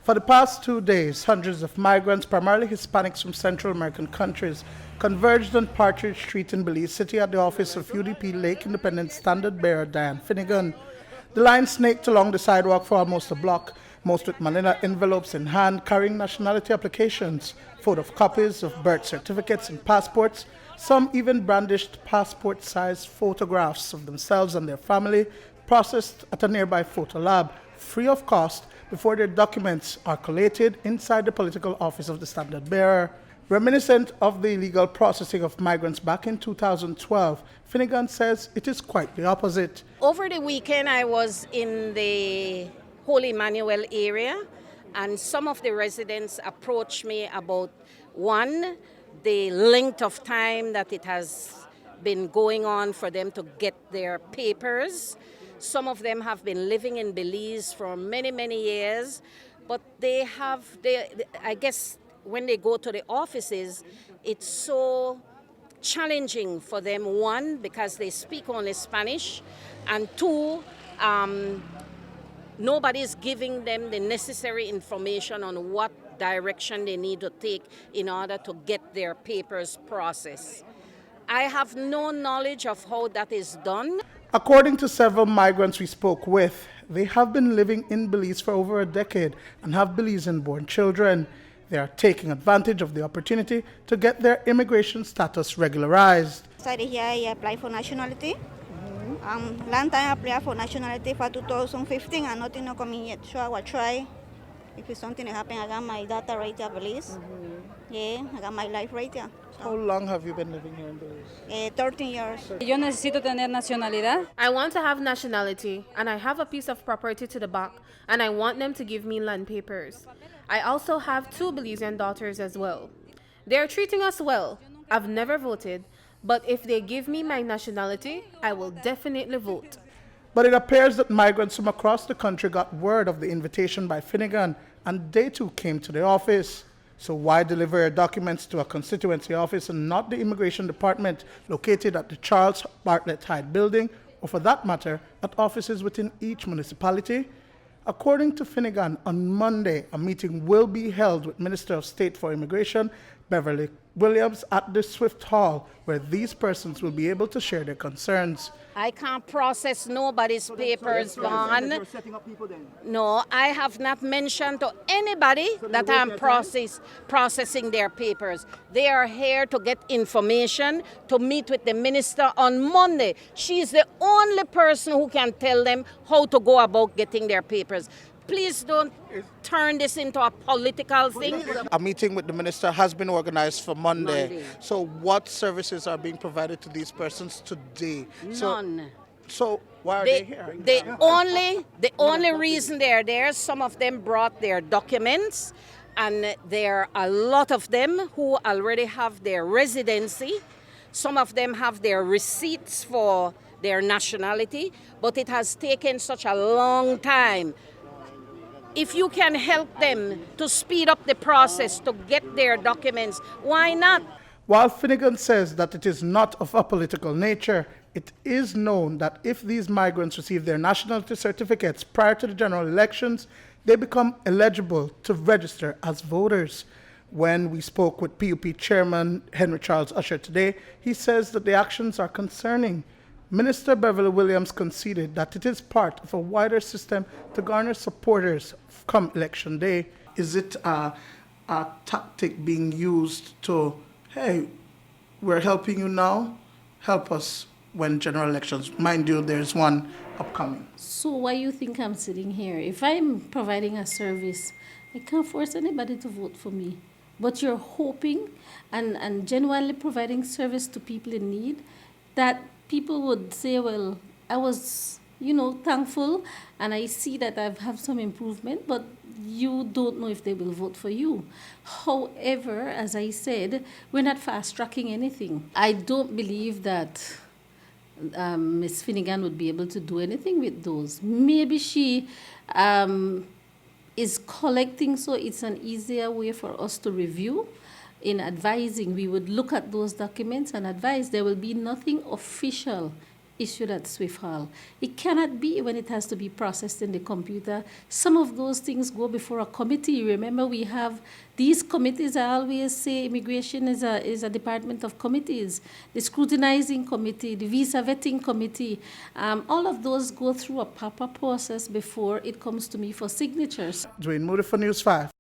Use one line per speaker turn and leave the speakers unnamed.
For the past 2 days, hundreds of migrants, primarily Hispanics from Central American countries, converged on Partridge Street in Belize City at the office of U.D.P. Lake Independent Standard Bearer Dianne Finnegan. The line snaked along the sidewalk for almost a block, most with manila envelopes in hand carrying nationality applications, photocopies of birth certificates and passports. Some even brandished passport-sized photographs of themselves and their family, processed at a nearby photo lab, free of cost, before their documents are collated inside the political office of the Standard Bearer. Reminiscent of the illegal processing of migrants back in 2012, Finnegan says it is quite the opposite.
Over the weekend, I was in the Holy Emmanuel area, and some of the residents approached me about, one, the length of time that it has been going on for them to get their papers. Some of them have been living in Belize for many, many years, but I guess when they go to the offices, it's so challenging for them, one, because they speak only Spanish, and two, nobody's giving them the necessary information on what direction they need to take in order to get their papers processed. I have no knowledge of how that is done.
According to several migrants we spoke with, they have been living in Belize for over a decade and have Belizean-born children. They are taking advantage of the opportunity to get their immigration status regularized.
Started here, I applied for nationality. Long time I applied for nationality for 2015 and nothing not coming yet. So I will try. If it's something that happen, I got my data right here, Belize. Yeah, I got my life right here.
How long have you been living here in Belize?
13 years.
Yo necesito tener nacionalidad.
I want to have nationality, and I have a piece of property to the back, and I want them to give me land papers. I also have 2 Belizean daughters as well. They're treating us well. I've never voted, but if they give me my nationality, I will definitely vote.
But it appears that migrants from across the country got word of the invitation by Finnegan, and they too came to the office. So why deliver your documents to a constituency office and not the immigration department located at the Charles Bartlett Hyde building, or for that matter, at offices within each municipality? According to Finnegan, on Monday, a meeting will be held with Minister of State for Immigration, Beverly Williams, at the Swift Hall, where these persons will be able to share their concerns.
I can't process nobody's papers, Vaughn. No, I have not mentioned to anybody that I'm processing their papers. They are here to get information, to meet with the minister on Monday. She's the only person who can tell them how to go about getting their papers. Please don't turn this into a political thing.
A meeting with the minister has been organized for Monday. So what services are being provided to these persons today?
None.
So why are they here?
The only reason they're there, some of them brought their documents, and there are a lot of them who already have their residency. Some of them have their receipts for their nationality, but it has taken such a long time. If you can help them to speed up the process to get their documents, why not?
While Finnegan says that it is not of a political nature, it is known that if these migrants receive their nationality certificates prior to the general elections, they become eligible to register as voters. When we spoke with PUP Chairman Henry Charles Usher today, he says that the actions are concerning. Minister Beverly Williams conceded that it is part of a wider system to garner supporters come election day. Is it a tactic being used to, hey, we're helping you now, help us when general elections? Mind you, there's one upcoming.
So why you think I'm sitting here? If I'm providing a service, I can't force anybody to vote for me. But you're hoping and genuinely providing service to people in need that people would say, well, I was, thankful, and I see that I have some improvement, but you don't know if they will vote for you. However, as I said, we're not fast-tracking anything. I don't believe that Ms. Finnegan would be able to do anything with those. Maybe she is collecting, so it's an easier way for us to review. In advising, we would look at those documents and advise. There will be nothing official issued at Swift Hall. It cannot be when it has to be processed in the computer. Some of those things go before a committee. Remember, we have these committees. I always say immigration is a department of committees. The scrutinizing committee, the visa vetting committee, all of those go through a proper process before it comes to me for signatures.
Duane Moody for News 5.